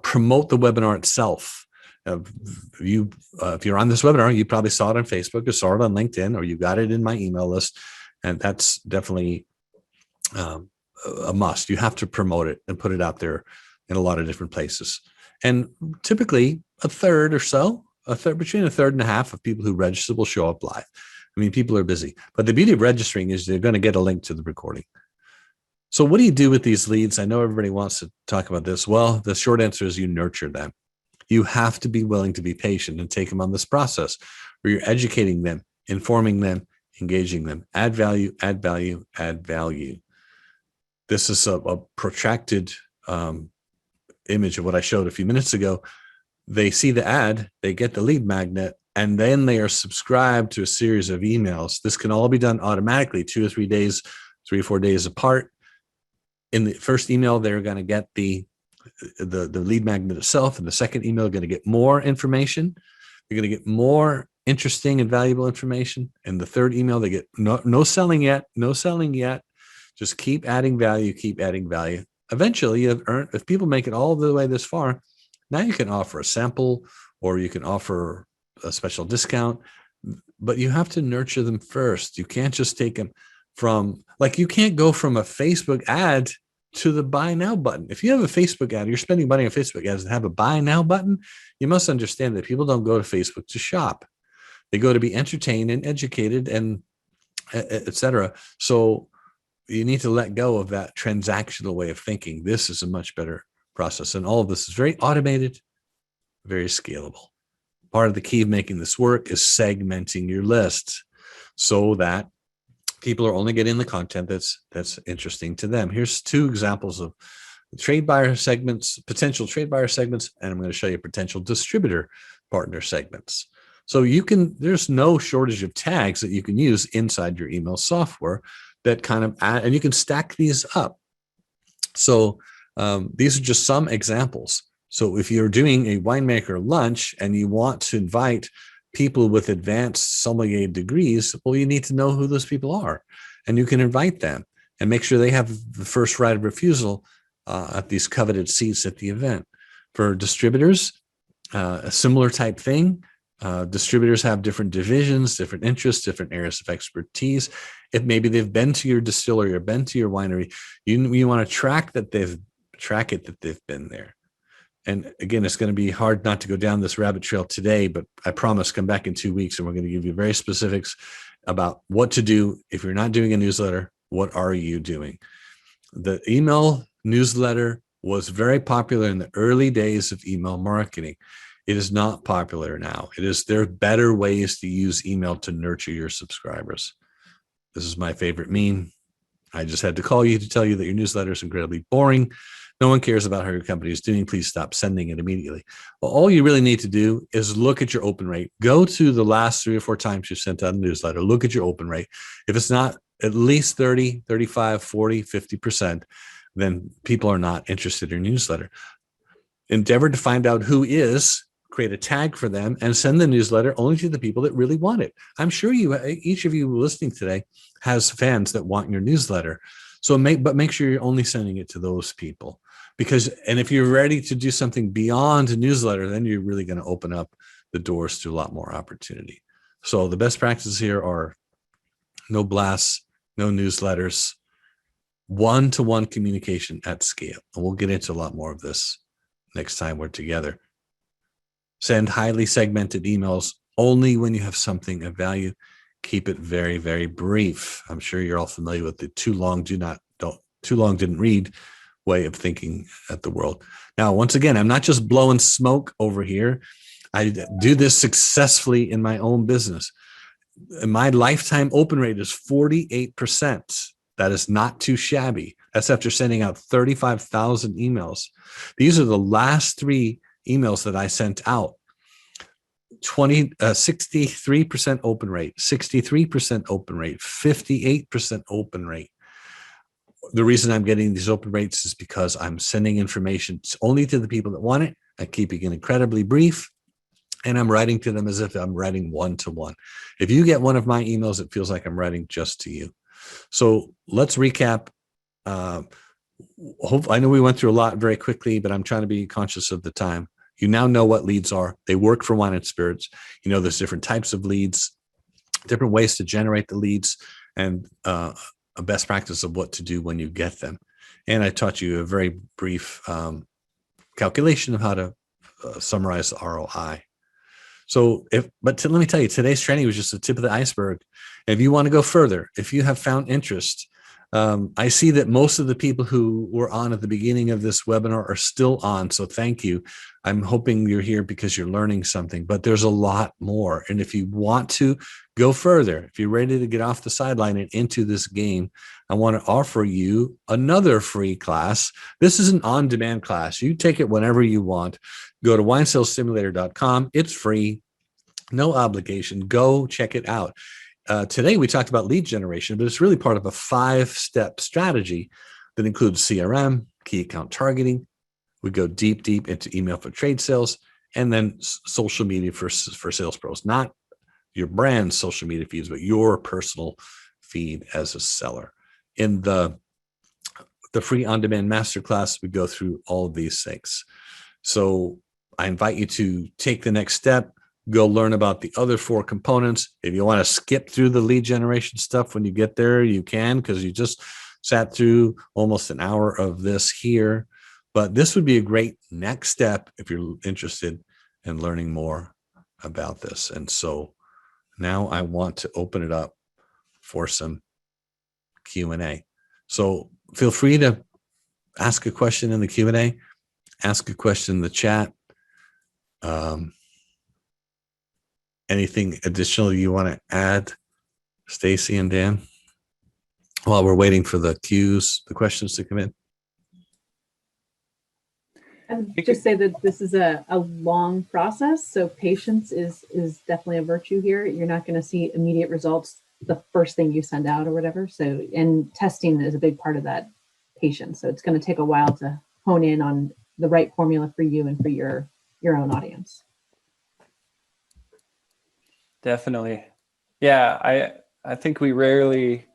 promote the webinar itself. If you're on this webinar, you probably saw it on Facebook or saw it on LinkedIn, or you got it in my email list. And that's definitely a must. You have to promote it and put it out there in a lot of different places. And typically a third or so, between a third and a half of people who register will show up live. I mean, people are busy, but the beauty of registering is they're going to get a link to the recording. So what do you do with these leads? I know everybody wants to talk about this. Well, the short answer is you nurture them. You have to be willing to be patient and take them on this process where you're educating them, informing them, engaging them. Add value, add value, add value. This is a protracted image of what I showed a few minutes ago. They see the ad, they get the lead magnet, and then they are subscribed to a series of emails. This can all be done automatically, 2 or 3 days, 3 or 4 days apart. In the first email, they're going to get the lead magnet itself. In the second email, they're going to get more information. They're going to get more interesting and valuable information. In the third email, they get no selling yet, no selling yet. Just keep adding value, keep adding value. Eventually, you have earned, if people make it all the way this far, now you can offer a sample or you can offer a special discount, but you have to nurture them first. You can't just take them from, like, you can't go from a Facebook ad to the buy now button. If you have a Facebook ad, you're spending money on Facebook ads and have a buy now button, you must understand that people don't go to Facebook to shop. They go to be entertained and educated and etc. So you need to let go of that transactional way of thinking. This is a much better process. And all of this is very automated, very scalable. Part of the key of making this work is segmenting your list so that people are only getting the content that's interesting to them. Here's 2 examples of trade buyer segments, potential trade buyer segments, and I'm going to show you potential distributor partner segments. So there's no shortage of tags that you can use inside your email software that kind of add, and you can stack these up. So these are just some examples. So if you're doing a winemaker lunch and you want to invite people with advanced sommelier degrees, well, you need to know who those people are, and you can invite them and make sure they have the first right of refusal at these coveted seats at the event. For distributors, a similar type thing. Distributors have different divisions, different interests, different areas of expertise. If maybe they've been to your distillery or been to your winery, you want to track it that they've been there. And again, it's going to be hard not to go down this rabbit trail today, but I promise come back in 2 weeks and we're going to give you very specifics about what to do. If you're not doing a newsletter, what are you doing? The email newsletter was very popular in the early days of email marketing. It is not popular now. There are better ways to use email to nurture your subscribers. This is my favorite meme. I just had to call you to tell you that your newsletter is incredibly boring. No one cares about how your company is doing. Please stop sending it immediately. Well, all you really need to do is look at your open rate. Go to the last 3 or 4 times you sent out a newsletter. Look at your open rate. If it's not at least 30, 35, 40, 50%, then people are not interested in your newsletter. Endeavor to find out who is, create a tag for them, and send the newsletter only to the people that really want it. I'm sure each of you listening today has fans that want your newsletter. So make sure you're only sending it to those people. And if you're ready to do something beyond a newsletter, then you're really going to open up the doors to a lot more opportunity. So the best practices here are no blasts, no newsletters, one-to-one communication at scale. And we'll get into a lot more of this next time we're together. Send highly segmented emails only when you have something of value. Keep it very, very brief. I'm sure you're all familiar with the too long didn't read way of thinking at the world. Now, once again, I'm not just blowing smoke over here. I do this successfully in my own business. my lifetime open rate is 48%. That is not too shabby. That's after sending out 35,000 emails. These are the last 3 emails that I sent out. 63% open rate, 63% open rate, 58% open rate. The reason I'm getting these open rates is because I'm sending information only to the people that want it. I'm keeping it incredibly brief, and I'm writing to them as if I'm writing one-to-one. If you get one of my emails, it feels like I'm writing just to you. So let's recap. I know we went through a lot very quickly, but I'm trying to be conscious of the time. You now know what leads are. They work for wine and spirits. You know, there's different types of leads, different ways to generate the leads, and a best practice of what to do when you get them. And I taught you a very brief calculation of how to summarize the ROI. So let me tell you, today's training was just the tip of the iceberg. If you want to go further, if you have found interest, I see that most of the people who were on at the beginning of this webinar are still on. So thank you. I'm hoping you're here because you're learning something, but there's a lot more. And if you want to go further, if you're ready to get off the sideline and into this game, I want to offer you another free class. This is an on-demand class. You take it whenever you want. Go to winesalessimulator.com. It's free, no obligation. Go check it out. Today, we talked about lead generation, but it's really part of a 5-step strategy that includes CRM, key account targeting. We go deep into email for trade sales, and then social media for sales pros, not your brand's social media feeds, but your personal feed as a seller. In the free on-demand masterclass, we go through all of these things. So I invite you to take the next step. Go learn about the other 4 components. If you want to skip through the lead generation stuff when you get there, you can, because you just sat through almost an hour of this here. But this would be a great next step if you're interested in learning more about this. And so now I want to open it up for some Q&A. So feel free to ask a question in the Q&A, ask a question in the chat. Anything additional you want to add, Stacy and Dan, while we're waiting for the questions to come in? I would just say that this is a long process, so patience is definitely a virtue here. You're not going to see immediate results the first thing you send out or whatever. So, and testing is a big part of that patience. So it's going to take a while to hone in on the right formula for you and for your own audience. Definitely. Yeah, I think we rarely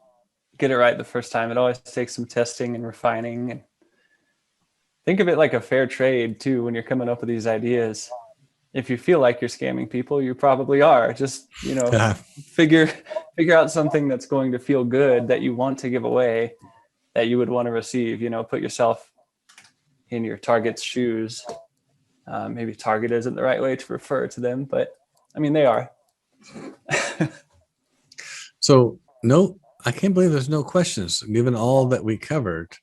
get it right the first time. It always takes some testing and refining. And think of it like a fair trade too when you're coming up with these ideas. If you feel like you're scamming people, you probably are. Just, figure out something that's going to feel good that you want to give away, that you would want to receive. Put yourself in your target's shoes. Maybe target isn't the right way to refer to them, but I mean, they are. So, no, I can't believe there's no questions given all that we covered.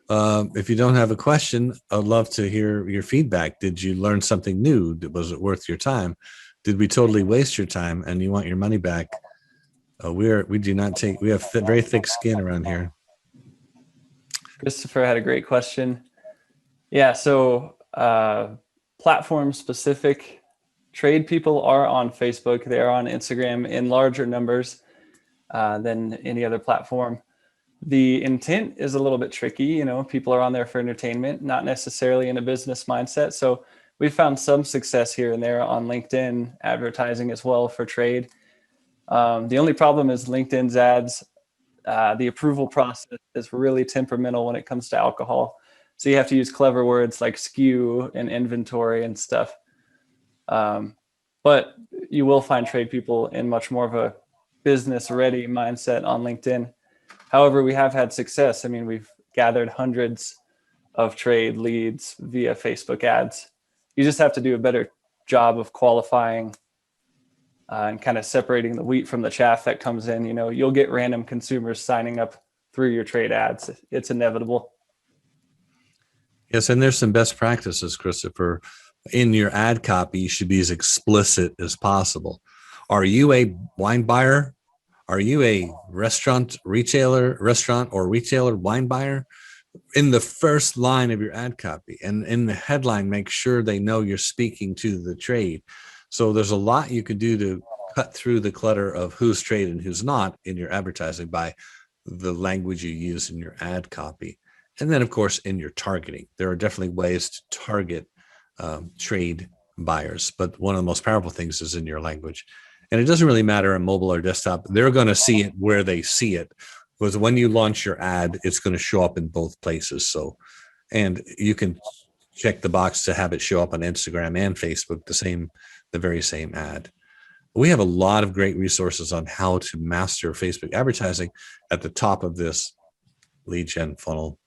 If you don't have a question, I'd love to hear your feedback. Did you learn something new? Was it worth your time? Did we totally waste your time and you want your money back? We have very thick skin around here. Christopher had a great question. Yeah, so platform specific. Trade people are on Facebook. They are on Instagram in larger numbers than any other platform. The intent is a little bit tricky. People are on there for entertainment, not necessarily in a business mindset. So we've found some success here and there on LinkedIn advertising as well for trade. The only problem is LinkedIn's ads. The approval process is really temperamental when it comes to alcohol. So you have to use clever words like SKU and inventory and stuff. But you will find trade people in much more of a business ready mindset on LinkedIn. However, we have had success. I mean, we've gathered hundreds of trade leads via Facebook ads. You just have to do a better job of qualifying and kind of separating the wheat from the chaff that comes in. You'll get random consumers signing up through your trade ads. It's inevitable. Yes, and there's some best practices, Christopher. In your ad copy, you should be as explicit as possible. Are you a wine buyer? Are you a restaurant or retailer wine buyer? In the first line of your ad copy and in the headline, make sure they know you're speaking to the trade. So there's a lot you can do to cut through the clutter of who's trade and who's not in your advertising by the language you use in your ad copy. And then, of course, in your targeting, there are definitely ways to target trade buyers. But one of the most powerful things is in your language. And it doesn't really matter on mobile or desktop. They're going to see it where they see it. Because when you launch your ad, it's going to show up in both places. So, and you can check the box to have it show up on Instagram and Facebook, the very same ad. We have a lot of great resources on how to master Facebook advertising at the top of this lead gen funnel.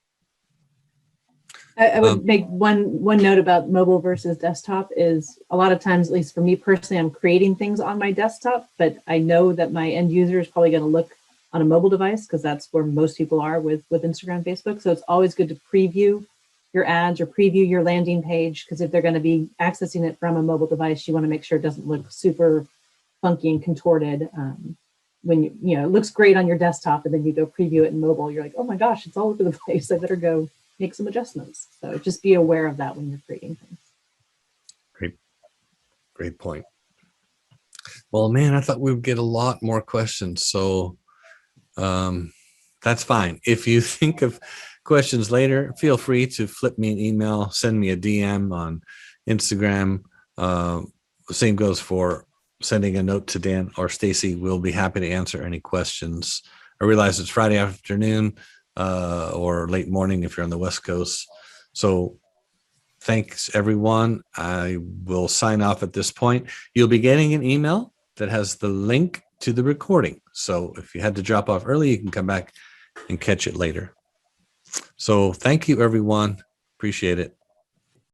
I would make one note about mobile versus desktop is a lot of times, at least for me personally, I'm creating things on my desktop, but I know that my end user is probably going to look on a mobile device because that's where most people are with Instagram, Facebook. So it's always good to preview your ads or preview your landing page, because if they're going to be accessing it from a mobile device, you want to make sure it doesn't look super funky and contorted. When it looks great on your desktop and then you go preview it in mobile, you're like, oh my gosh, it's all over the place. I better go make some adjustments. So just be aware of that when you're creating things. Great point. Well, man, I thought we would get a lot more questions. So that's fine. If you think of questions later, feel free to flip me an email, send me a DM on Instagram. Same goes for sending a note to Dan or Stacy. We'll be happy to answer any questions. I realize it's Friday afternoon or late morning if you're on the West Coast. So thanks, everyone. I will sign off at this point. You'll be getting an email that has the link to the recording. So if you had to drop off early, you can come back and catch it later. So thank you, everyone. Appreciate it.